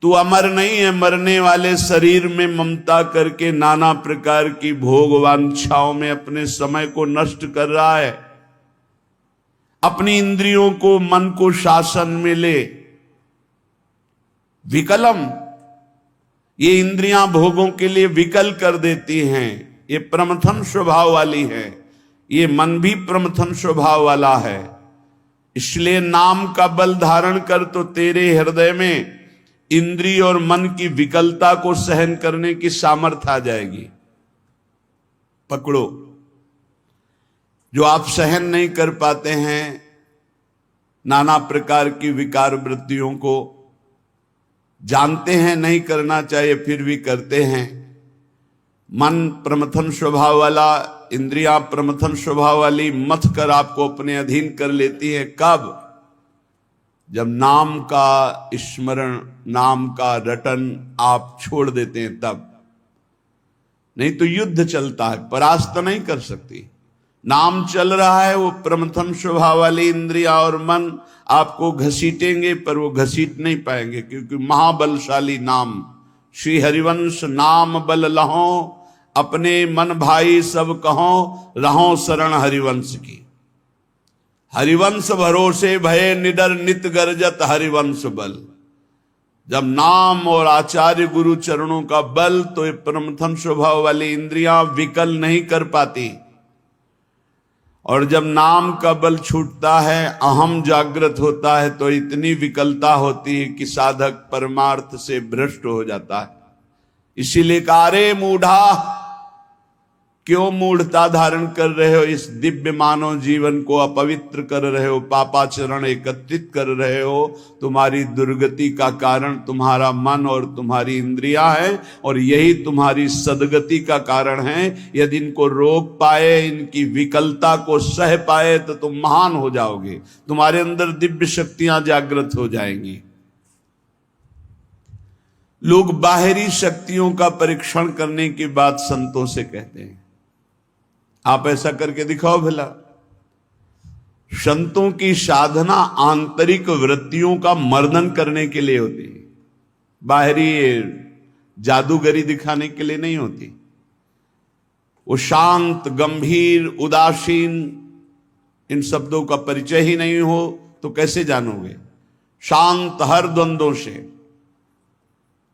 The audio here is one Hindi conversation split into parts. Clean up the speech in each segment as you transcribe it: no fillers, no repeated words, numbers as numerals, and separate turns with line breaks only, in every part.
तू अमर नहीं है, मरने वाले शरीर में ममता करके नाना प्रकार की भोग वांछाओं में अपने समय को नष्ट कर रहा है। अपनी इंद्रियों को, मन को शासन में ले। विकलम, ये इंद्रियां भोगों के लिए विकल कर देती हैं, ये प्रमथन स्वभाव वाली है, ये मन भी प्रमथन स्वभाव वाला है। इसलिए नाम का बल धारण कर तो तेरे हृदय में इंद्रिय और मन की विकलता को सहन करने की सामर्थ्य आ जाएगी। पकड़ो, जो आप सहन नहीं कर पाते हैं नाना प्रकार की विकार वृत्तियों को, जानते हैं नहीं करना चाहिए फिर भी करते हैं। मन प्रमथन स्वभाव वाला, इंद्रियां प्रमथन स्वभाव वाली मथ कर आपको अपने अधीन कर लेती है। कब? जब नाम का स्मरण, नाम का रटन आप छोड़ देते हैं तब। नहीं तो युद्ध चलता है, परास्त नहीं कर सकती। नाम चल रहा है, वो प्रमथन स्वभाव वाली इंद्रिया और मन आपको घसीटेंगे, पर वो घसीट नहीं पाएंगे, क्योंकि महाबलशाली नाम। श्री हरिवंश नाम बल लहो, अपने मन भाई सब कहो, रहो शरण हरिवंश की। हरिवंश भरोसे भय निडर नित गर्जत हरिवंश बल। जब नाम और आचार्य गुरु चरणों का बल, तो ये प्रमथन स्वभाव वाली इंद्रियां विकल नहीं कर पाती। और जब नाम का बल छूटता है, अहम जागृत होता है, तो इतनी विकलता होती है कि साधक परमार्थ से भ्रष्ट हो जाता है। इसीलिए कारे मूढ़ा, क्यों मूढ़ता धारण कर रहे हो? इस दिव्य मानव जीवन को अपवित्र कर रहे हो, पापाचरण एकत्रित कर रहे हो। तुम्हारी दुर्गति का कारण तुम्हारा मन और तुम्हारी इंद्रियां है, और यही तुम्हारी सदगति का कारण है। यदि इनको रोक पाए, इनकी विकलता को सह पाए, तो तुम महान हो जाओगे, तुम्हारे अंदर दिव्य शक्तियां जागृत हो जाएंगी। लोग बाहरी शक्तियों का परीक्षण करने की बात संतों से कहते हैं। आप ऐसा करके दिखाओ भला। संतों की साधना आंतरिक वृत्तियों का मर्दन करने के लिए होती है, बाहरी जादूगरी दिखाने के लिए नहीं होती। वो शांत, गंभीर, उदासीन, इन शब्दों का परिचय ही नहीं हो तो कैसे जानोगे? शांत हर द्वंद्वों से,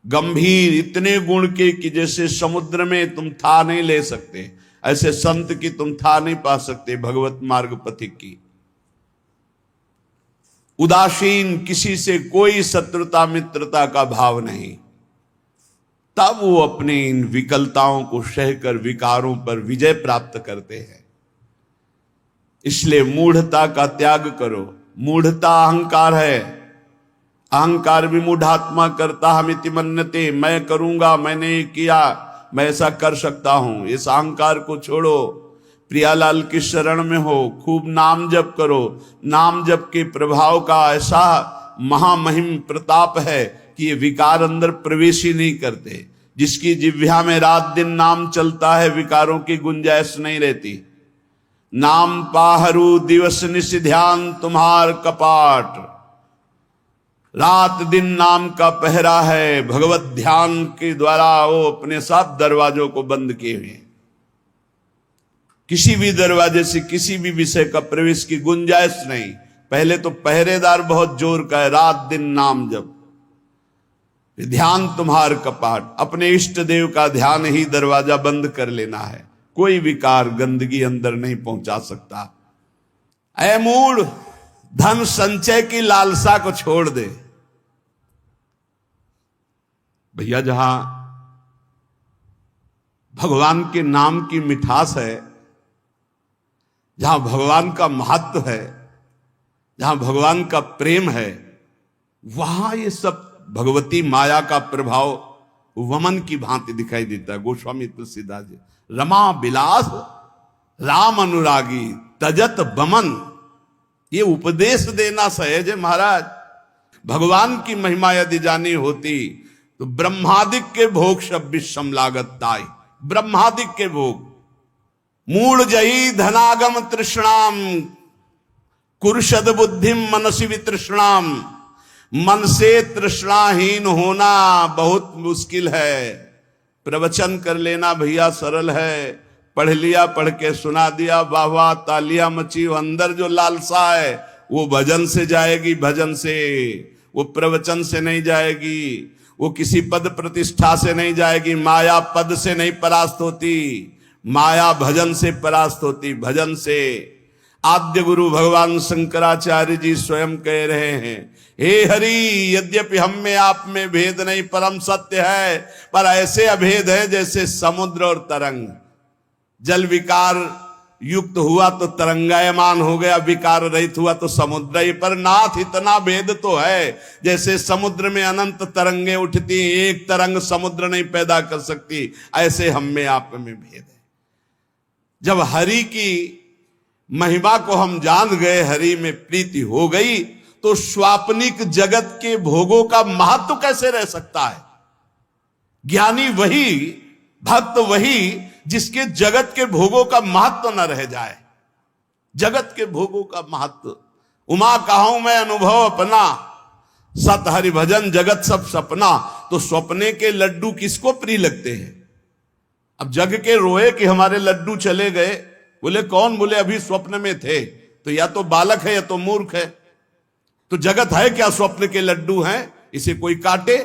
गंभीर इतने गुण के कि जैसे समुद्र में तुम था नहीं ले सकते, ऐसे संत की तुम था नहीं पा सकते, भगवत मार्ग पथिक की। उदासीन, किसी से कोई शत्रुता मित्रता का भाव नहीं। तब वो अपनी इन विकलताओं को सहकर विकारों पर विजय प्राप्त करते हैं। इसलिए मूढ़ता का त्याग करो। मूढ़ता अहंकार है। अहंकार भी मूढ़ात्मा करता हमिति मन्यते, मैं करूंगा, मैंने किया, मैं ऐसा कर सकता हूं। इस अहंकार को छोड़ो, प्रियालाल की शरण में हो, खूब नाम जप करो। नाम जप के प्रभाव का ऐसा महामहिम प्रताप है कि ये विकार अंदर प्रवेश ही नहीं करते। जिसकी जिह्वा में रात दिन नाम चलता है, विकारों की गुंजाइश नहीं रहती। नाम पाहरू दिवस निश ध्यान तुम्हार कपाट, रात दिन नाम का पहरा है। भगवत ध्यान के द्वारा वो अपने साथ दरवाजों को बंद किए हुए। किसी भी दरवाजे से किसी भी विषय का प्रवेश की गुंजाइश नहीं। पहले तो पहरेदार बहुत जोर का है, रात दिन नाम जप, ध्यान तुम्हार कपाट। अपने इष्ट देव का ध्यान ही दरवाजा बंद कर लेना है। कोई विकार, गंदगी अंदर नहीं पहुंचा सकता। ऐ मूढ़, धन संचय की लालसा को छोड़ दे। भैया, जहां भगवान के नाम की मिठास है, जहां भगवान का महत्व है, जहां भगवान का प्रेम है, वहां ये सब भगवती माया का प्रभाव वमन की भांति दिखाई देता है। गोस्वामी तुलसीदास जी, रमा बिलास राम अनुरागी तजत बमन, ये उपदेश देना सहज है महाराज। भगवान की महिमा यदि जानी होती तो ब्रह्मादिक के भोग सब विषम लागत ताई। ब्रह्मादिक के भोग, मूढ़ जही धनागम तृष्णाम कुरुषद बुद्धिम मनसी वितृष्णाम, मन से तृष्णाहीन होना बहुत मुश्किल है। प्रवचन कर लेना भैया सरल है, पढ़ लिया, पढ़ के सुना दिया, वाह वाह तालियां मची। अंदर जो लालसा है वो भजन से जाएगी, भजन से, वो प्रवचन से नहीं जाएगी, वो किसी पद प्रतिष्ठा से नहीं जाएगी। माया पद से नहीं परास्त होती, माया भजन से परास्त होती, भजन से। आद्य गुरु भगवान शंकराचार्य जी स्वयं कह रहे हैं, हे हरि, यद्यपि हम में आप में भेद नहीं परम सत्य है, पर ऐसे अभेद है जैसे समुद्र और तरंग। जल विकार युक्त हुआ तो तरंगायमान हो गया, विकार रहित हुआ तो समुद्र ही। पर नाथ इतना भेद तो है, जैसे समुद्र में अनंत तरंगे उठती, एक तरंग समुद्र नहीं पैदा कर सकती, ऐसे हम में आप में भेद है। जब हरि की महिमा को हम जान गए, हरि में प्रीति हो गई, तो स्वाप्निक जगत के भोगों का महत्व कैसे रह सकता है। ज्ञानी वही, भक्त वही जिसके जगत के भोगों का महत्व न रह जाए। जगत के भोगों का महत्व, उमा कहूं मैं अनुभव अपना, सत हरि भजन जगत सब सपना। तो स्वप्ने के लड्डू किसको प्रिय लगते हैं। अब जग के रोए कि हमारे लड्डू चले गए, बोले कौन, बोले अभी स्वप्न में थे। तो या तो बालक है या तो मूर्ख है। तो जगत है क्या, स्वप्न के लड्डू हैं, इसे कोई काटे।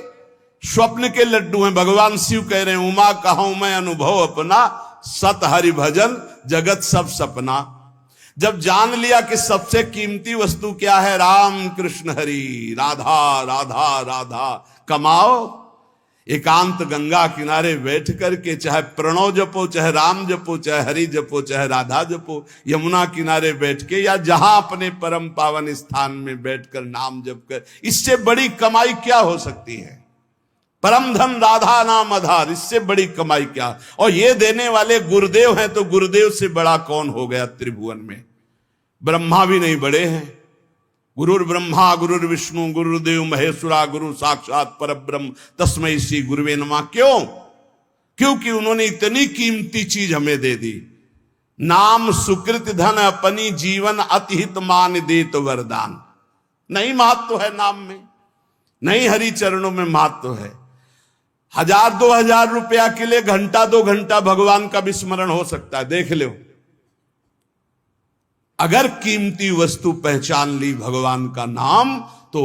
स्वप्न के लड्डू हैं। भगवान शिव कह रहे हैं, उमा कहूं मैं अनुभव अपना, सत हरि भजन जगत सब सपना। जब जान लिया कि सबसे कीमती वस्तु क्या है, राम कृष्ण हरि, राधा राधा राधा, कमाओ एकांत गंगा किनारे बैठ करके, चाहे प्रणव जपो, चाहे राम जपो, चाहे हरि जपो, चाहे राधा जपो, यमुना किनारे बैठ के या जहां अपने परम पावन स्थान में बैठकर नाम जप कर, इससे बड़ी कमाई क्या हो सकती है। परम धन राधा नाम आधार, इससे बड़ी कमाई क्या। और ये देने वाले गुरुदेव हैं, तो गुरुदेव से बड़ा कौन हो गया त्रिभुवन में। ब्रह्मा भी नहीं बड़े हैं। गुरुर ब्रह्मा गुरुर विष्णु गुरुदेव महेश्वरा, गुरु साक्षात परब्रह्म तस्मै श्री गुरुवे नमः। क्यों? क्योंकि उन्होंने इतनी कीमती चीज हमें दे दी। नाम सुकृत धन अपनी जीवन अतिहित मान देत वरदान। नहीं महत्व है नाम में, नहीं हरि चरणों में महत्व है। 1000-2000 रुपया के लिए घंटा 2 घंटा भगवान का विस्मरण हो सकता है, देख लो। अगर कीमती वस्तु पहचान ली भगवान का नाम, तो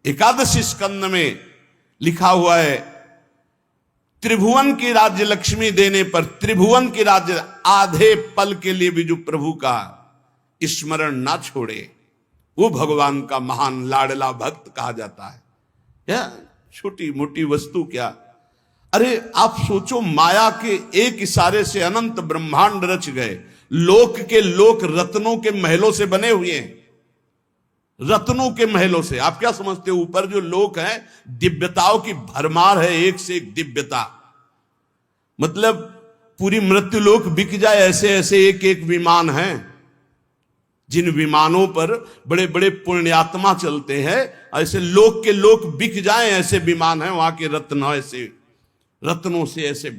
एकादशी स्कंद में लिखा हुआ है, त्रिभुवन की राज्य लक्ष्मी देने पर, त्रिभुवन की राज्य आधे पल के लिए भी जो प्रभु का स्मरण ना छोड़े, वो भगवान का महान लाडला भक्त कहा जाता है। या छोटी मोटी वस्तु क्या। अरे आप सोचो, माया के एक इशारे से अनंत ब्रह्मांड रच गए। लोक के लोक रत्नों के महलों से बने हुए हैं, रत्नों के महलों से। आप क्या समझते हो, ऊपर जो लोक हैं दिव्यताओं की भरमार है, एक से एक दिव्यता। मतलब पूरी मृत्यु लोक बिक जाए, ऐसे ऐसे एक एक विमान हैं, जिन विमानों पर बड़े बड़े पुण्यात्मा चलते हैं। ऐसे लोक के लोक बिक जाएं, ऐसे विमान हैं। वहां के रत्न ऐसे, रत्नों से ऐसे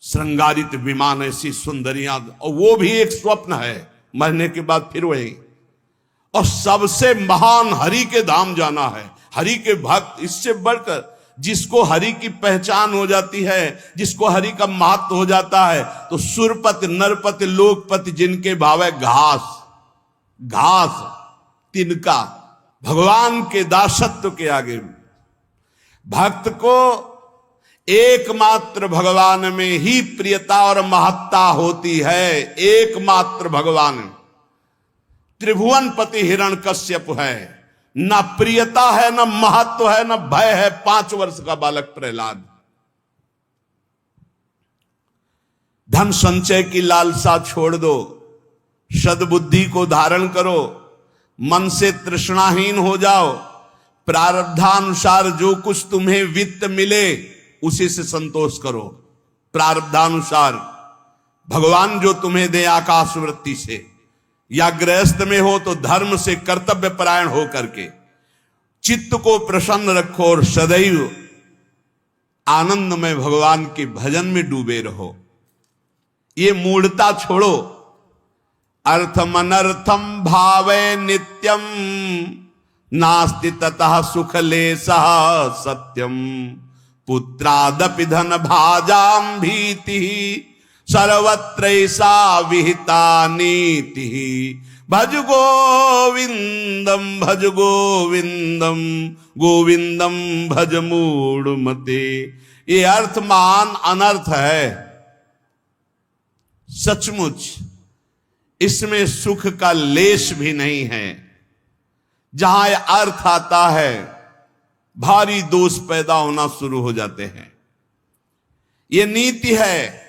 श्रृंगारित विमान, ऐसी सुंदरियां। और वो भी एक स्वप्न है, मरने के बाद फिर वही। और सबसे महान हरि के धाम जाना है, हरि के भक्त। इससे बढ़कर जिसको हरि की पहचान हो जाती है, जिसको हरि का महत्व हो जाता है, तो सुरपति नरपति लोकपति जिनके भाव है घास, घास तिनका, भगवान के दासत्व के आगे भक्त को एकमात्र भगवान में ही प्रियता और महत्ता होती है। एकमात्र भगवान। त्रिभुवन पति हिरण्यकश्यप है, न प्रियता है, न महत्व है, न भय है। 5 वर्ष का बालक प्रहलाद। धन संचय की लालसा छोड़ दो, सद्बुद्धि को धारण करो, मन से तृष्णाहीन हो जाओ। प्रारब्धानुसार जो कुछ तुम्हें वित्त मिले उसी से संतोष करो। प्रारब्धानुसार भगवान जो तुम्हें दे आकाश वृत्ति से, या गृहस्थ में हो तो धर्म से कर्तव्य परायण हो करके चित्त को प्रसन्न रखो और सदैव आनंद में भगवान के भजन में डूबे रहो। ये मूढ़ता छोड़ो। अर्थम अनर्थम भावे नित्यम नास्ति ततः सुख लेशः सत्यम पुत्रादपि धन भाजाम भीति सर्वत्रैसा विहिता नीति भज गोविंदम भज गोविंदम गोविंदम भज मूढ़मते। ये अर्थ महान अनर्थ है सचमुच, इसमें सुख का लेश भी नहीं है। जहां यह अर्थ आता है भारी दोष पैदा होना शुरू हो जाते हैं। यह नीति है,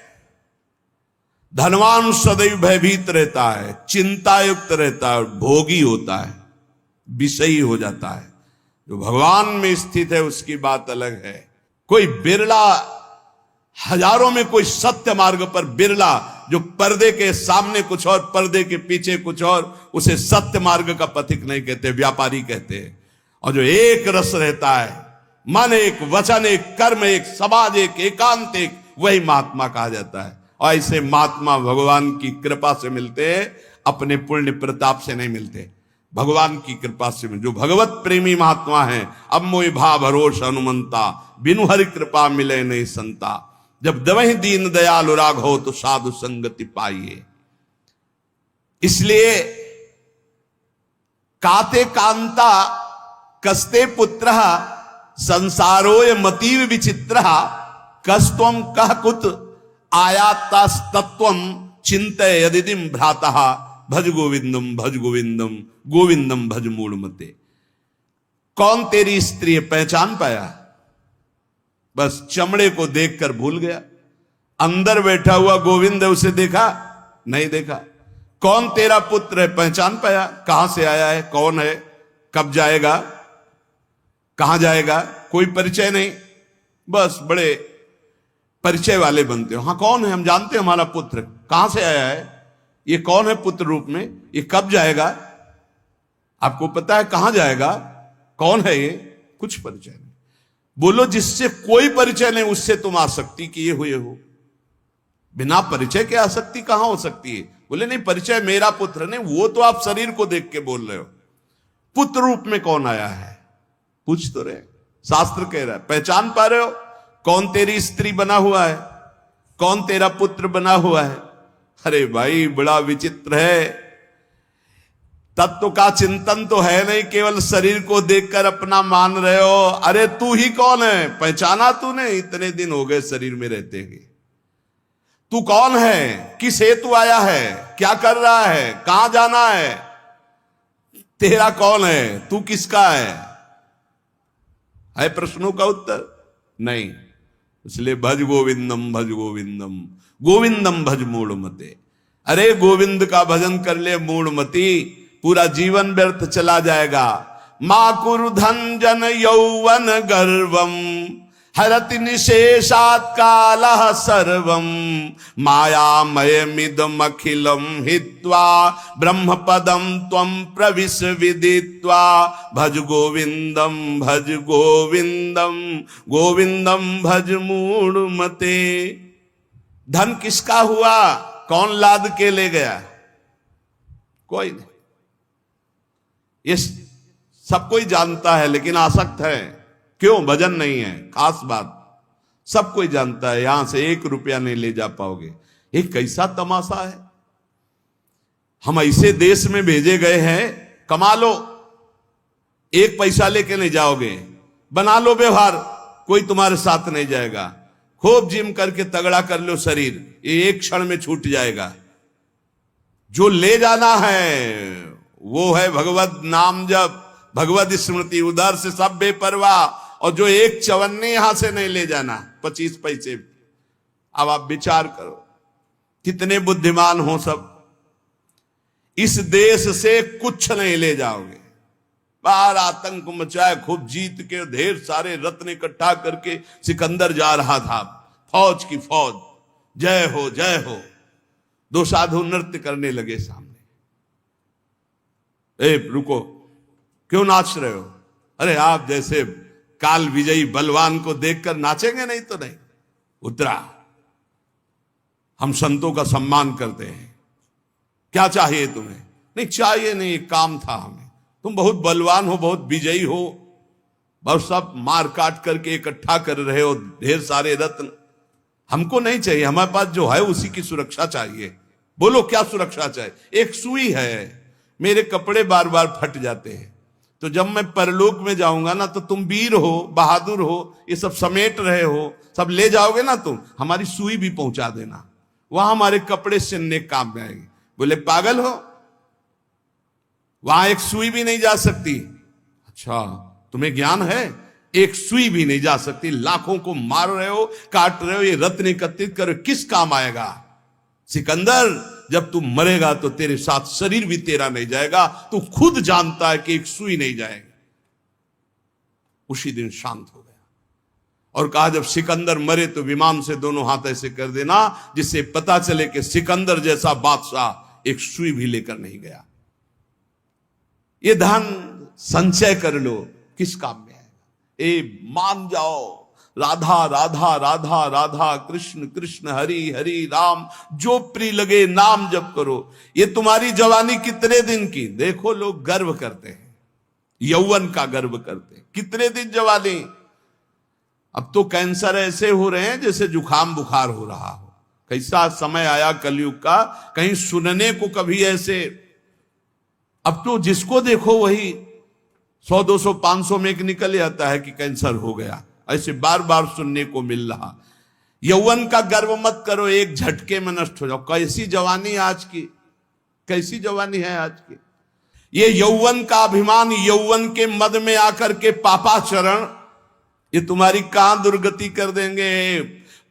धनवान सदैव भयभीत रहता है, चिंतायुक्त रहता है, भोगी होता है, विषयी हो जाता है। जो भगवान में स्थित है उसकी बात अलग है। कोई बिरला, हजारों में कोई सत्य मार्ग पर बिरला, जो पर्दे के सामने कुछ और पर्दे के पीछे कुछ और, उसे सत्य मार्ग का पथिक नहीं कहते, व्यापारी कहते हैं। और जो एक रस रहता है, मन एक, वचन एक, कर्म एक, समाज एक, एकांत एक, वही महात्मा कहा जाता है। और ऐसे महात्मा भगवान की कृपा से मिलते हैं, अपने पुण्य प्रताप से नहीं मिलते, भगवान की कृपा से। जो भगवत प्रेमी महात्मा है, अब मोहि भा भरोस हनुमंता, बिनु हरि कृपा मिले नहीं संता। जब दवहि दीन दयाल राग हो तो साधु संगति पाइए। इसलिए काते कांता कस्ते पुत्र संसारोय मतीव विचित्र कस्तम कह कुत आयातस्तत्वम चिंतय यदिदिम भ्रातः भज गोविंदम भज गोविंदम गोविंदम भज मूढ़मते। कौन तेरी स्त्री है, पहचान पाया? बस चमड़े को देखकर भूल गया। अंदर बैठा हुआ गोविंद है, उसे देखा नहीं देखा। कौन तेरा पुत्र है, पहचान पाया? कहां से आया है, कौन है, कब जाएगा, कहां जाएगा, कोई परिचय नहीं। बस बड़े परिचय वाले बनते हो। हाँ कौन है, हम जानते हैं हमारा पुत्र कहां से आया है, ये कौन है पुत्र रूप में, ये कब जाएगा, आपको पता है कहां जाएगा, कौन है ये, कुछ परिचय नहीं। बोलो जिससे कोई परिचय नहीं उससे तुम आसक्ति किए हुए हो। बिना परिचय के आसक्ति कहां हो सकती है? बोले नहीं परिचय मेरा पुत्र नहीं, वो तो आप शरीर को देख के बोल रहे हो। पुत्र रूप में कौन आया है पूछ तो रहे। शास्त्र कह रहा है, पहचान पा रहे हो कौन तेरी स्त्री बना हुआ है, कौन तेरा पुत्र बना हुआ है? अरे भाई बड़ा विचित्र है। तत्व का चिंतन तो है नहीं, केवल शरीर को देखकर अपना मान रहे हो। अरे तू ही कौन है, पहचाना तूने? इतने दिन हो गए शरीर में रहते हुए। तू कौन है, किस हेतु आया है, क्या कर रहा है, कहां जाना है, तेरा कौन है, तू किसका है प्रश्नों का उत्तर नहीं। इसलिए भज गोविंदम भज गोविंदम गोविंदम भज मूढ़मते। अरे गोविंद का भजन कर ले मूढ़मती, पूरा जीवन व्यर्थ चला जाएगा। मां कुरु धन जन यौवन गर्वम हरति निशेषात् कालः सर्वम मायामयमिदमखिलं हित्वा ब्रह्म पदम त्वं प्रविश विदित्वा भज गोविंदम भज गोविंदम गोविंदम भज मूढ़मते। धन किसका हुआ, कौन लाद के ले गया? कोई नहीं। ये सब कोई जानता है लेकिन आसक्त है। क्यों? भजन नहीं है, खास बात। सब कोई जानता है यहां से 1 रुपया नहीं ले जा पाओगे। ये कैसा तमाशा है। हम ऐसे देश में भेजे गए हैं, कमा लो, 1 पैसा लेके नहीं जाओगे, बना लो व्यवहार, कोई तुम्हारे साथ नहीं जाएगा। खूब जिम करके तगड़ा कर लो शरीर, ये एक क्षण में छूट जाएगा। जो ले जाना है वो है भगवत नाम जप, भगवत स्मृति, उधर से सब बेपरवाह। और जो 1 चवन्नी यहां से नहीं ले जाना, 25 पैसे। अब आप विचार करो कितने बुद्धिमान हो सब। इस देश से कुछ नहीं ले जाओगे। बाहर आतंक मचाए, खूब जीत के ढेर सारे रत्न इकट्ठा करके सिकंदर जा रहा था, फौज की फौज, जय हो जय हो। 2 साधु नृत्य करने लगे सामने। ए रुको, क्यों नाच रहे हो? अरे आप जैसे काल विजयी बलवान को देखकर नाचेंगे नहीं तो नहीं। उतरा, हम संतों का सम्मान करते हैं, क्या चाहिए तुम्हें? नहीं चाहिए नहीं, काम था हमें। तुम बहुत बलवान हो, बहुत विजयी हो, बहुत सब मार काट करके इकट्ठा कर रहे हो ढेर सारे रत्न। हमको नहीं चाहिए, हमारे पास जो है उसी की सुरक्षा चाहिए। बोलो क्या सुरक्षा चाहिए? एक सुई है, मेरे कपड़े बार बार फट जाते हैं, तो जब मैं परलोक में जाऊंगा ना, तो तुम वीर हो, बहादुर हो, ये सब समेट रहे हो, सब ले जाओगे ना, तुम हमारी सुई भी पहुंचा देना, वहां हमारे कपड़े सिलने काम में आएंगे। बोले पागल हो, वहां एक सुई भी नहीं जा सकती। अच्छा, तुम्हें ज्ञान है? एक सुई भी नहीं जा सकती। लाखों को मार रहे हो, काट रहे हो, ये रत्न एकत्रित करो, किस काम आएगा? सिकंदर, जब तू मरेगा तो तेरे साथ शरीर भी तेरा नहीं जाएगा, तू खुद जानता है कि एक सुई नहीं जाएगी। उसी दिन शांत हो गया और कहा जब सिकंदर मरे तो विमान से दोनों हाथ ऐसे कर देना, जिससे पता चले कि सिकंदर जैसा बादशाह एक सुई भी लेकर नहीं गया। ये धन संचय कर लो, किस काम में आएगा? ए मान जाओ, राधा राधा राधा राधा, कृष्ण कृष्ण हरि हरि राम, जो प्रिय लगे नाम जप करो। ये तुम्हारी जवानी कितने दिन की? देखो लोग गर्व करते हैं, यौवन का गर्व करते हैं। कितने दिन जवानी? अब तो कैंसर ऐसे हो रहे हैं जैसे जुखाम बुखार हो रहा हो। कैसा समय आया कलयुग का, कहीं सुनने को कभी ऐसे। अब तो जिसको देखो वही 100 200 500 में एक निकल जाता है कि कैंसर हो गया, ऐसे बार बार सुनने को मिल रहा। यौवन का गर्व मत करो, एक झटके में नष्ट हो जाओ। कैसी जवानी आज की, कैसी जवानी है आज की। ये यौवन का अभिमान, यौवन के मद में आकर के पापाचरण, ये तुम्हारी कहां दुर्गति कर देंगे।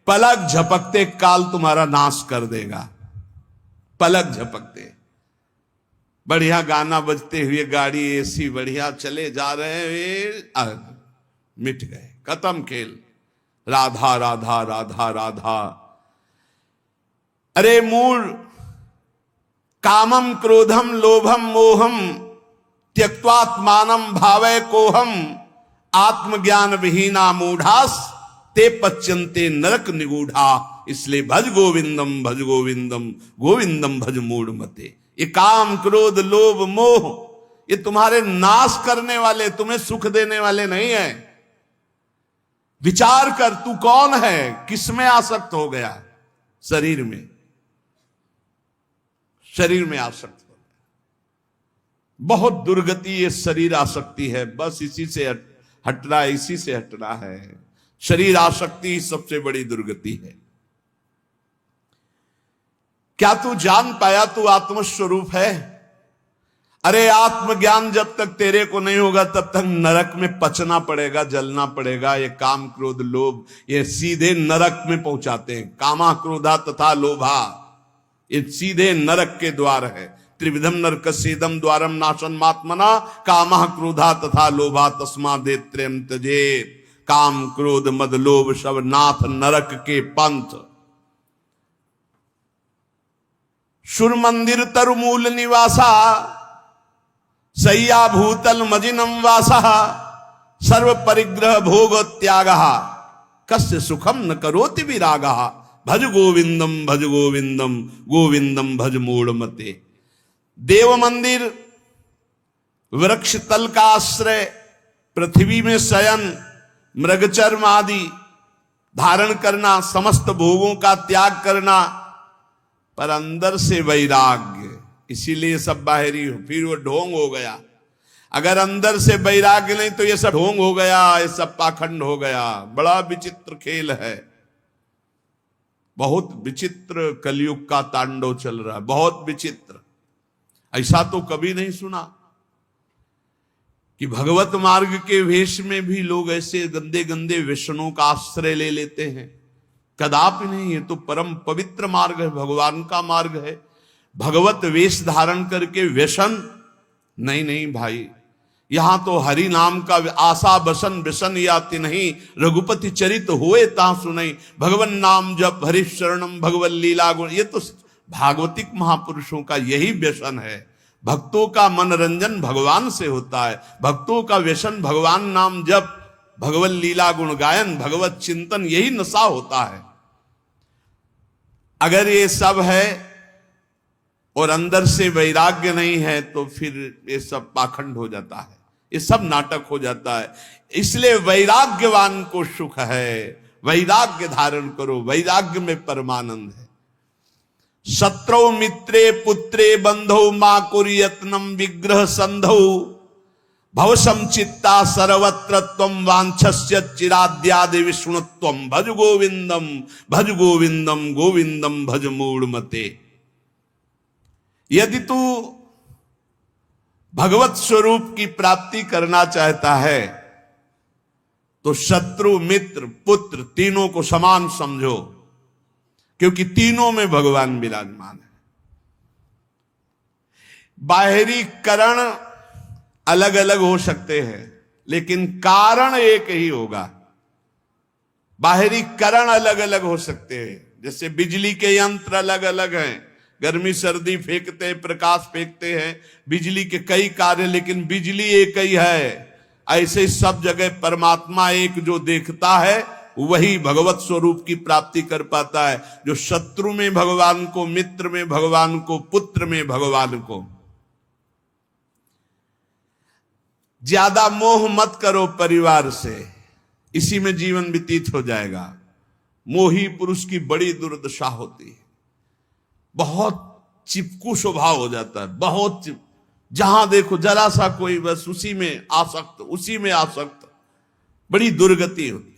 पलक झपकते काल तुम्हारा नाश कर देगा, पलक झपकते। बढ़िया गाना बजते हुए गाड़ी एसी बढ़िया चले जा रहे हैं, मिट गए, खत्म खेल। राधा राधा राधा राधा। अरे मूल कामम क्रोधम लोभम मोहम त्यक्त्वात्मानम भावय कोहम आत्मज्ञान विहीना मूढ़ास ते पच्यन्ते नरक निगूढ़ा। इसलिए भज गोविंदम भज गोविंदम गोविंदम भज मूढ़ मते। ये काम क्रोध लोभ मोह ये तुम्हारे नाश करने वाले, तुम्हें सुख देने वाले नहीं है। विचार कर, तू कौन है, किसमें आसक्त हो गया? शरीर में, शरीर में आसक्त हो गया। बहुत दुर्गति ये शरीर आसक्ति है, बस इसी से हटना है, इसी से हटना है। शरीर आसक्ति सबसे बड़ी दुर्गति है। क्या तू जान पाया तू आत्मस्वरूप है? अरे आत्मज्ञान जब तक तेरे को नहीं होगा तब तक नरक में पचना पड़ेगा, जलना पड़ेगा। ये काम क्रोध लोभ ये सीधे नरक में पहुंचाते हैं। कामा क्रोधा तथा लोभा ये सीधे नरक के द्वार है। त्रिविधम नरकस्येदम द्वारम नाशनमात्मना कामा क्रोधा तथा लोभा तस्मादेत्रयम् त्यजेत्। काम क्रोध मद लोभ सब नाथ नरक के पंथ। सुर मंदिर तरुमूल निवासा सय्या भूतल मजिनम वासा सर्व परिग्रह भोग त्याग कस्य सुखम न करोति विराग। भज गोविंदम भज गोविंदम गोविंदम भज मूढ़ मते। देव मंदिर, वृक्ष तल का आश्रय, पृथ्वी में शयन, मृगचर्म आदि धारण करना, समस्त भोगों का त्याग करना, पर अंदर से वैराग्य। इसीलिए सब बाहरी हो, फिर वो ढोंग हो गया। अगर अंदर से वैराग्य नहीं तो ये सब ढोंग हो गया, ये सब पाखंड हो गया। बड़ा विचित्र खेल है, बहुत विचित्र कलयुग का तांडव चल रहा है, बहुत विचित्र। ऐसा तो कभी नहीं सुना कि भगवत मार्ग के वेश में भी लोग ऐसे गंदे गंदे व्यसनों का आश्रय ले लेते हैं। कदापि नहीं, ये तो परम पवित्र मार्ग है, भगवान का मार्ग है। भगवत वेश धारण करके व्यसन नहीं, नहीं भाई। यहां तो हरि नाम का आशा बसन व्यसन याति नहीं, रघुपति चरित होए ता सुनई। भगवन नाम जप हरि शरणम भगवत लीला गुण, ये तो भागवतिक महापुरुषों का यही व्यसन है। भक्तों का मनोरंजन भगवान से होता है, भक्तों का व्यसन भगवान नाम जप, भगवत लीला गुण गायन, भगवत चिंतन, यही नशा होता है। अगर ये सब है और अंदर से वैराग्य नहीं है तो फिर ये सब पाखंड हो जाता है, ये सब नाटक हो जाता है। इसलिए वैराग्यवान को सुख है, वैराग्य धारण करो, वैराग्य में परमानंद है। शत्रौ मित्रे पुत्रे बंधौ मा कुर्यत्नम विग्रह संधौ भवसम चित्ता सर्वत्र त्वं वांछस्य चिराद्यादि विष्णुत्वं भज गोविंदम भज गोविंदम गोविंदम भज मूढ़मते। यदि तू भगवत स्वरूप की प्राप्ति करना चाहता है तो शत्रु मित्र पुत्र तीनों को समान समझो, क्योंकि तीनों में भगवान विराजमान है। बाहरी कारण अलग अलग हो सकते हैं लेकिन कारण एक ही होगा। बाहरी कारण अलग अलग हो सकते हैं, जैसे बिजली के यंत्र अलग अलग हैं, गर्मी सर्दी फेंकते हैं, प्रकाश फेंकते हैं, बिजली के कई कार्य लेकिन बिजली एक ही है। ऐसे सब जगह परमात्मा एक जो देखता है वही भगवत स्वरूप की प्राप्ति कर पाता है। जो शत्रु में भगवान को, मित्र में भगवान को, पुत्र में भगवान को। ज्यादा मोह मत करो परिवार से, इसी में जीवन व्यतीत हो जाएगा। मोही पुरुष की बड़ी दुर्दशा होती है, बहुत चिपकू स्वभाव हो जाता है, बहुत जहां देखो जरा सा कोई बस उसी में आसक्त, उसी में आसक्त, बड़ी दुर्गति होती है।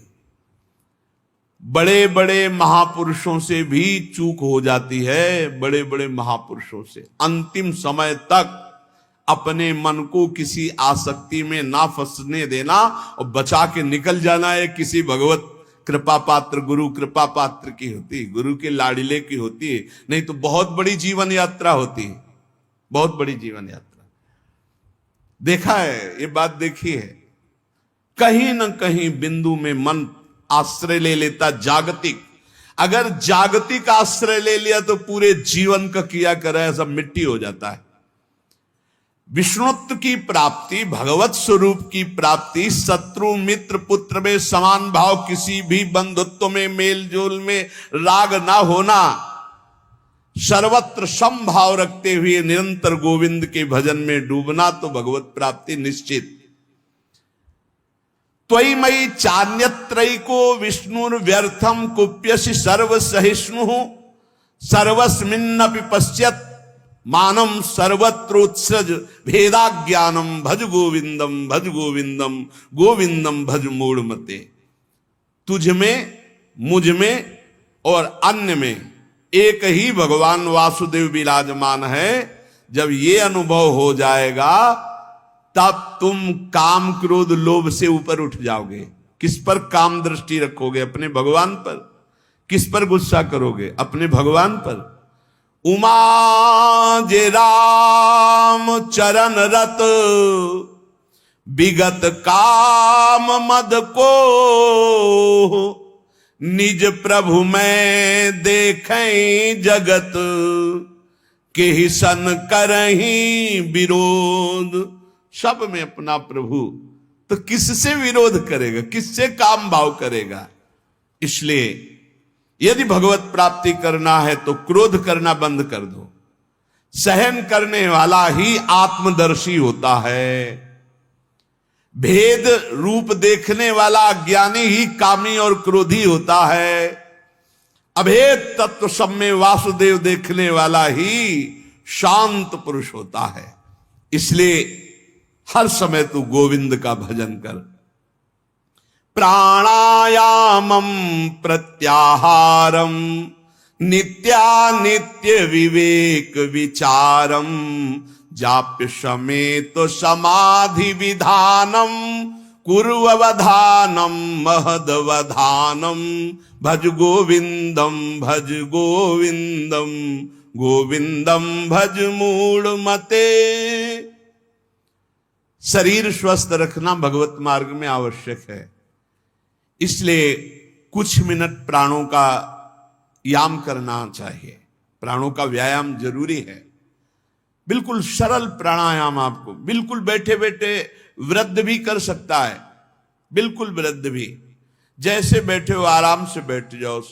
बड़े बड़े महापुरुषों से भी चूक हो जाती है, बड़े बड़े महापुरुषों से। अंतिम समय तक अपने मन को किसी आसक्ति में ना फंसने देना और बचा के निकल जाना है। किसी भगवत कृपा पात्र, गुरु कृपा पात्र की होती है, गुरु के लाडिले की होती है, नहीं तो बहुत बड़ी जीवन यात्रा होती है, बहुत बड़ी जीवन यात्रा। देखा है, ये बात देखी है, कहीं ना कहीं बिंदु में मन आश्रय ले लेता जागतिक। अगर जागतिक आश्रय ले लिया तो पूरे जीवन का किया करा सब मिट्टी हो जाता है। विष्णुत्व की प्राप्ति, भगवत स्वरूप की प्राप्ति, शत्रु मित्र पुत्र में समान भाव, किसी भी बंधुत्व में, मेल जोल में राग ना होना, सर्वत्र समभाव रखते हुए निरंतर गोविंद के भजन में डूबना, तो भगवत प्राप्ति निश्चित। त्वयि मयि चान्यत्रैको विष्णुर्व्यर्थम कुप्यसि सर्व सहिष्णु सर्वस्मिन्नपि पश्यत् मानम सर्वत्रोत्सृज भेदाज्ञानम भज गोविंदम भज गोविंदम गोविंदम भज मूढ़मते। तुझ में, मुझ में और अन्य में एक ही भगवान वासुदेव विराजमान है। जब ये अनुभव हो जाएगा तब तुम काम क्रोध लोभ से ऊपर उठ जाओगे। किस पर काम दृष्टि रखोगे? अपने भगवान पर। किस पर गुस्सा करोगे? अपने भगवान पर। उमा जे राम चरण रत विगत काम मद को निज प्रभु में देखें जगत के ही सन करहीं विरोध। सब में अपना प्रभु, तो किससे विरोध करेगा? किससे काम भाव करेगा? इसलिए यदि भगवत प्राप्ति करना है तो क्रोध करना बंद कर दो। सहन करने वाला ही आत्मदर्शी होता है। भेद रूप देखने वाला अज्ञानी ही कामी और क्रोधी होता है। अभेद तत्व सब में वासुदेव देखने वाला ही शांत पुरुष होता है। इसलिए हर समय तू गोविंद का भजन कर। प्राणायामम प्रत्याहारम नित्यानित्य विवेक विचारम जाप्य समेत समाधि विधानम कुर्ववधानम महदवधानम भज गोविंदम भज गोविंदम गोविंदम भज मूढ़मते। शरीर स्वस्थ रखना भगवत मार्ग में आवश्यक है। इसलिए कुछ मिनट प्राणों का याम करना चाहिए। प्राणों का व्यायाम जरूरी है। बिल्कुल सरल प्राणायाम, आपको बिल्कुल बैठे बैठे वृद्ध भी कर सकता है। बिल्कुल वृद्ध भी, जैसे बैठे हो आराम से बैठ जाओ।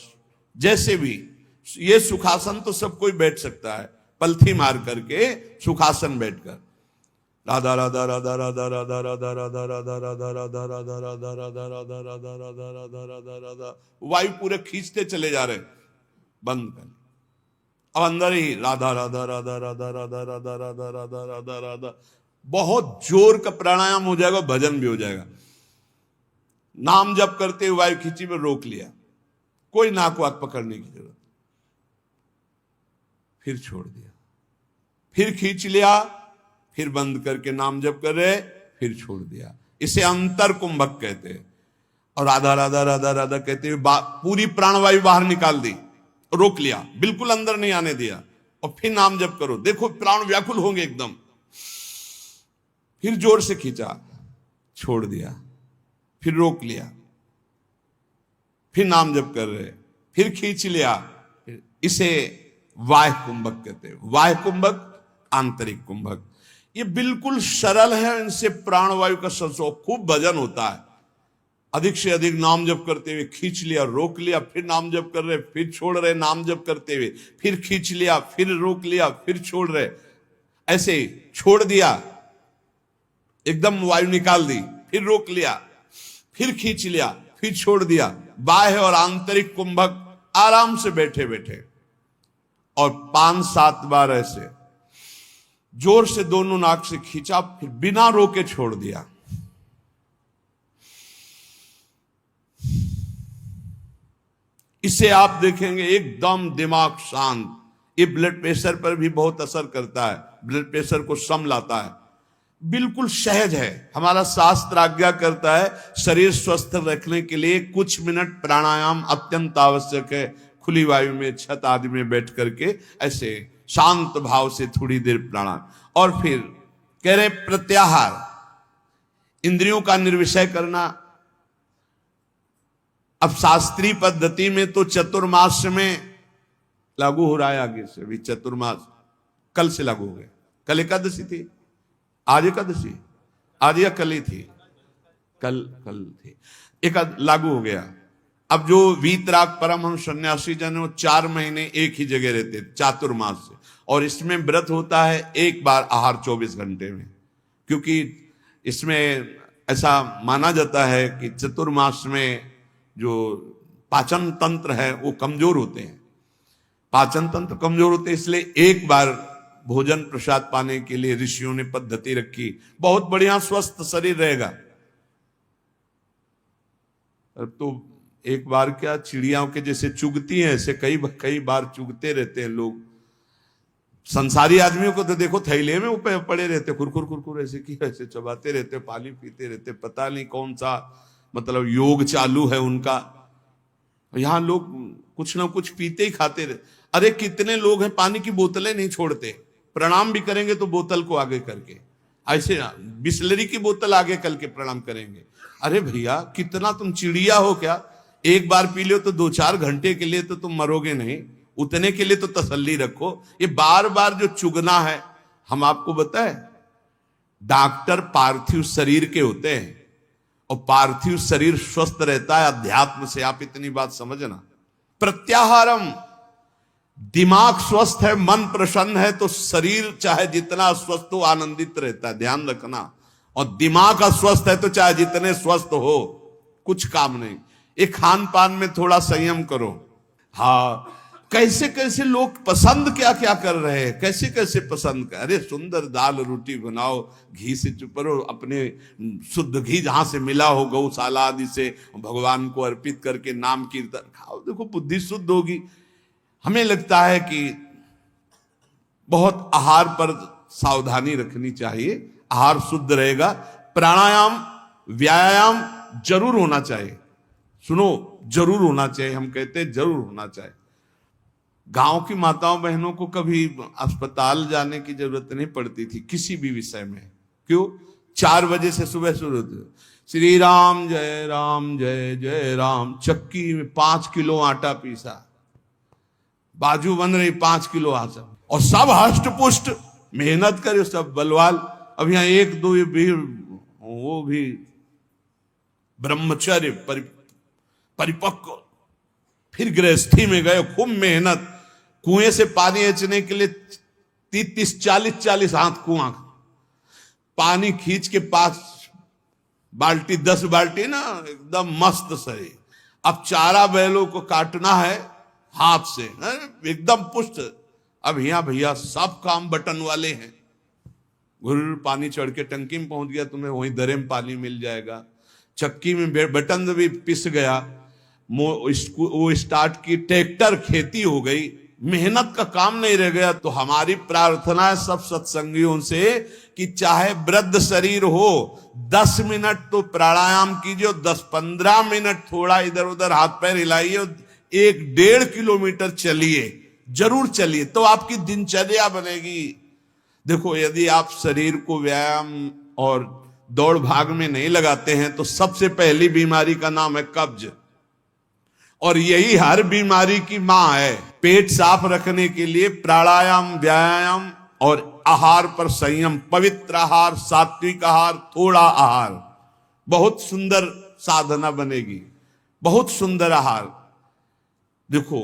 जैसे भी, ये सुखासन तो सब कोई बैठ सकता है, पलथी मार करके सुखासन बैठकर राधा राधा राधा राधा राधा राधा राधा राधा राधा राधा राधा राधा राधा राधा राधा राधा राधा राधा राधा, वायु पूरे खींचते चले जा रहे, बंद कर। अब अंदर ही राधा राधा राधा राधा राधा राधा राधा राधा राधा राधा, बहुत जोर का प्राणायाम हो जाएगा, भजन भी हो जाएगा। नाम जप करते हुए वायु खींची में रोक लिया, कोई नाक वाक पकड़ने की जरूरत, फिर छोड़ दिया, फिर खींच लिया, फिर बंद करके नाम जप कर रहे, फिर छोड़ दिया। इसे अंतर कुंभक कहते हैं। और राधा राधा राधा राधा कहते हुए पूरी प्राणवायु बाहर निकाल दी, रोक लिया, बिल्कुल अंदर नहीं आने दिया, और फिर नाम जप करो। देखो प्राण व्याकुल होंगे एकदम। फिर जोर से खींचा, छोड़ दिया, फिर रोक लिया, फिर नाम जप कर रहे, फिर खींच लिया। इसे वाह्य कुंभक कहते हैं। वाह्य कुंभक, आंतरिक कुंभक। ये बिल्कुल सरल है, इनसे प्राणवायु का संसर्ग, खूब भजन होता है। अधिक से अधिक नाम जप करते हुए खींच लिया, रोक लिया, फिर नाम जप कर रहे, फिर छोड़ रहे, नाम जप करते हुए फिर खींच लिया, फिर रोक लिया, फिर छोड़ रहे, ऐसे छोड़ दिया, एकदम वायु निकाल दी, फिर रोक लिया, फिर खींच लिया, फिर छोड़ दिया। बाह्य और आंतरिक कुंभक आराम से बैठे बैठे, और 5-7 बार ऐसे जोर से दोनों नाक से खींचा, फिर बिना रोके छोड़ दिया। इसे आप देखेंगे एकदम दिमाग शांत। ये ब्लड प्रेशर पर भी बहुत असर करता है, ब्लड प्रेशर को सम लाता है, बिल्कुल सहज है। हमारा शास्त्र आज्ञा करता है शरीर स्वस्थ रखने के लिए कुछ मिनट प्राणायाम अत्यंत आवश्यक है। खुली वायु में, छत आदि में बैठ करके ऐसे शांत भाव से थोड़ी देर प्राणायाम। और फिर कह रहे प्रत्याहार, इंद्रियों का निर्विषय करना। अब शास्त्रीय पद्धति में तो चतुर्मास में लागू हो रहा है, आगे से भी चतुर्मास कल से लागू हो गया। कल एकादशी थी, आज एकादशी, आज या कल ही थी, कल थी, एक लागू हो गया। अब जो वीतराग परमहंस सन्यासी जन वो 4 महीने एक ही जगह रहते चातुर्मास से, और इसमें व्रत होता है एक बार आहार 24 घंटे में, क्योंकि इसमें ऐसा माना जाता है कि चतुर्मास में जो पाचन तंत्र है वो कमजोर होते हैं, पाचन तंत्र कमजोर होते हैं, इसलिए एक बार भोजन प्रसाद पाने के लिए ऋषियों ने पद्धति रखी। बहुत बढ़िया स्वस्थ शरीर रहेगा। अब तो एक बार क्या, चिड़ियाओं के जैसे चुगती हैं ऐसे कई बार चुगते रहते हैं लोग। संसारी आदमियों को तो देखो थैले में ऊपर पड़े रहते, खुरखुर ऐसे की ऐसे चबाते रहते, पानी पीते रहते, पता नहीं कौन सा मतलब योग चालू है उनका। यहां लोग कुछ ना कुछ पीते ही खाते रहते। अरे कितने लोग हैं पानी की बोतलें नहीं छोड़ते, प्रणाम भी करेंगे तो बोतल को आगे करके, ऐसे बिस्लरी की बोतल आगे करके प्रणाम करेंगे। अरे भैया कितना तुम चिड़िया हो क्या? एक बार पी लो तो 2-4 घंटे के लिए तो तुम मरोगे नहीं, उतने के लिए तो तसल्ली रखो। ये बार बार जो चुगना है, हम आपको बताएं, डॉक्टर पार्थिव शरीर के होते हैं और पार्थिव शरीर स्वस्थ रहता है अध्यात्म से। आप इतनी बात समझना। प्रत्याहारम, दिमाग स्वस्थ है, मन प्रसन्न है तो शरीर चाहे जितना स्वस्थ हो आनंदित रहता है, ध्यान रखना। और दिमाग अस्वस्थ है तो चाहे जितने स्वस्थ हो कुछ काम नहीं। एक खान पान में थोड़ा संयम करो। हाँ, कैसे कैसे लोग पसंद क्या क्या कर रहे हैं, कैसे कैसे पसंद कर। अरे सुंदर दाल रोटी बनाओ, घी से चुपरो, अपने शुद्ध घी जहां से मिला हो गौशाला आदि से भगवान को अर्पित करके नाम कीर्तन खाओ, देखो बुद्धि शुद्ध होगी। हमें लगता है कि बहुत आहार पर सावधानी रखनी चाहिए, आहार शुद्ध रहेगा। प्राणायाम व्यायाम जरूर होना चाहिए, सुनो जरूर होना चाहिए, हम कहते हैं जरूर होना चाहिए। गांव की माताओं बहनों को कभी अस्पताल जाने की जरूरत नहीं पड़ती थी किसी भी विषय में। क्यों? 4 बजे से सुबह शुरू होती, श्री राम जय जय राम। चक्की में 5 किलो आटा पीसा, बाजू बन रही 5 किलो आटा, और सब हष्ट पुष्ट मेहनत करे, सब बलवाल। अब यहाँ 1-2 भी, वो भी ब्रह्मचर्य परिपक्व, फिर गृहस्थी में गए, खूब मेहनत। कुएं से पानी ऐचने के लिए 30-30, 40-40 हाथ कुआं, पानी खींच के पास बाल्टी, 10 बाल्टी ना, एकदम मस्त सही। अब चारा बैलों को काटना है हाथ से, एकदम पुष्ट। अब यहाँ भैया सब काम बटन वाले हैं, गुरु पानी चढ़ के टंकी में पहुंच गया, तुम्हें वहीं दरे में पानी मिल जाएगा। चक्की में बटन भी पिस गया, वो स्टार्ट की, ट्रैक्टर खेती हो गई, मेहनत का काम नहीं रह गया। तो हमारी प्रार्थना है सब सत्संगियों से कि चाहे वृद्ध शरीर हो, 10 मिनट तो प्राणायाम कीजिए, 10-15 मिनट थोड़ा इधर उधर हाथ पैर हिलाइए, 1-1.5 किलोमीटर चलिए, जरूर चलिए, तो आपकी दिनचर्या बनेगी। देखो, यदि आप शरीर को व्यायाम और दौड़ भाग में नहीं लगाते हैं तो सबसे पहली बीमारी का नाम है कब्ज, और यही हर बीमारी की मां है। पेट साफ रखने के लिए प्राणायाम, व्यायाम और आहार पर संयम, पवित्र आहार, सात्विक आहार, थोड़ा आहार, बहुत सुंदर साधना बनेगी, बहुत सुंदर आहार। देखो,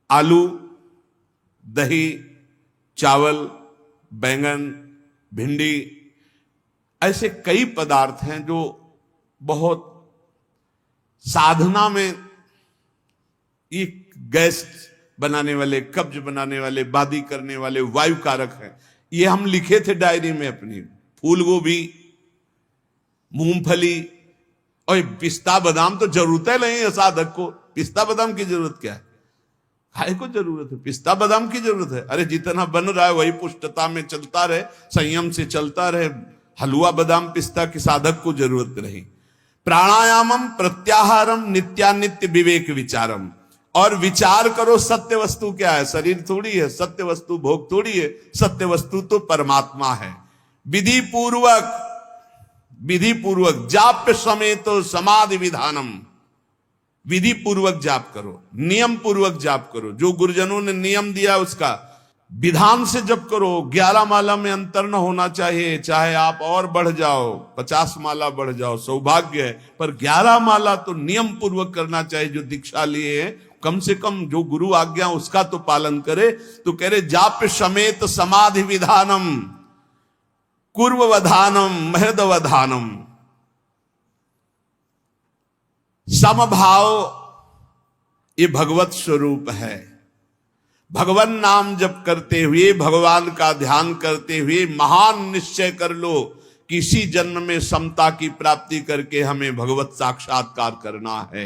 आलू, दही, चावल, बैंगन, भिंडी, ऐसे कई पदार्थ हैं जो बहुत साधना में ये गैस बनाने वाले, कब्ज बनाने वाले, बादी करने वाले, वायु कारक हैं। ये हम लिखे थे डायरी में अपनी। फूल गोभी, मूंगफली और पिस्ता बादाम तो जरूरत है नहीं है साधक को। पिस्ता बादाम की जरूरत क्या है? खाए को जरूरत है, पिस्ता बादाम की जरूरत है। अरे जितना बन रहा है वही पुष्टता में चलता रहे, संयम से चलता रहे। हलवा बादाम पिस्ता की साधक को जरूरत नहीं। प्राणायामम प्रत्याहारम नित्यानित्य विवेक विचारम, और विचार करो सत्य वस्तु क्या है। शरीर थोड़ी है, सत्य वस्तु भोग थोड़ी है, सत्य वस्तु तो परमात्मा है। विधि पूर्वक जाप्य समेत समाधि विधानम, विधि पूर्वक जाप करो, नियम पूर्वक जाप करो, जो गुरुजनों ने नियम दिया उसका विधान से जप करो। 11 माला में अंतर न होना चाहिए, चाहे आप और बढ़ जाओ, 50 माला बढ़ जाओ, सौभाग्य है, पर 11 माला तो नियम पूर्वक करना चाहिए। जो दीक्षा लिए हैं कम से कम जो गुरु आज्ञा उसका तो पालन करे। तो कह रहे जाप्य समेत समाधि विधानम, कुर्ववधानम, महदवधानम। समभाव ये भगवत स्वरूप है। भगवान नाम जप करते हुए, भगवान का ध्यान करते हुए महान निश्चय कर लो कि इसी जन्म में समता की प्राप्ति करके हमें भगवत साक्षात्कार करना है।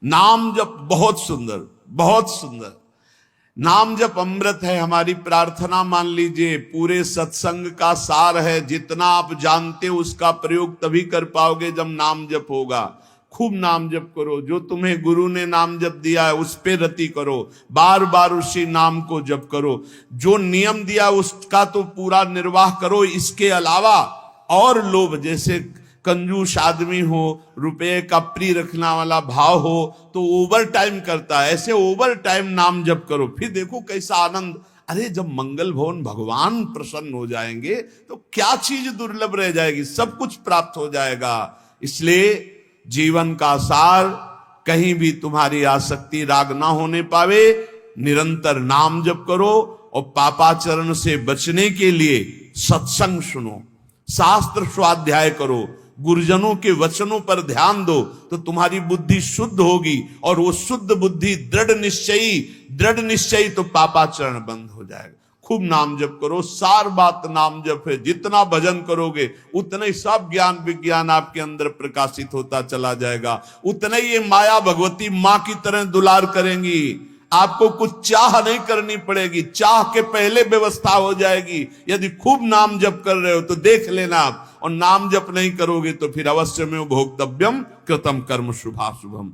नाम जप बहुत सुंदर, बहुत सुंदर। नाम जप अमृत है। हमारी प्रार्थना मान लीजिए पूरे सत्संग का सार है। जितना आप जानते हो उसका प्रयोग तभी कर पाओगे जब नाम जप होगा। खूब नाम जप करो, जो तुम्हें गुरु ने नाम जप दिया है उस पे रति करो, बार बार उसी नाम को जप करो। जो नियम दिया उसका तो पूरा निर्वाह करो। इसके अलावा और लोभ, जैसे कंजूस आदमी हो, रुपये का प्रिय रखना वाला भाव हो तो ओवर टाइम करता है, ऐसे ओवर टाइम नाम जप करो। फिर देखो कैसा आनंद। अरे जब मंगल भवन भगवान प्रसन्न हो जाएंगे तो क्या चीज दुर्लभ रह जाएगी, सब कुछ प्राप्त हो जाएगा। इसलिए जीवन का सार, कहीं भी तुम्हारी आसक्ति राग ना होने पावे, निरंतर नाम जप करो। और पापाचरण से बचने के लिए सत्संग सुनो, शास्त्र स्वाध्याय करो, गुरुजनों के वचनों पर ध्यान दो, तो तुम्हारी बुद्धि शुद्ध होगी। और वो शुद्ध बुद्धि दृढ़ निश्चयी तो पापाचरण बंद हो जाएगा। खूब नाम जप करो, सार बात नाम जप है। जितना भजन करोगे उतना ही सब ज्ञान विज्ञान आपके अंदर प्रकाशित होता चला जाएगा। उतना ही ये माया भगवती मां की तरह दुलार करेंगी। आपको कुछ चाह नहीं करनी पड़ेगी, चाह के पहले व्यवस्था हो जाएगी। यदि खूब नाम जप कर रहे हो तो देख लेना आप, और नाम जप नहीं करोगे तो फिर अवश्य में भोक्तव्यम कृतम कर्म शुभाशुभम।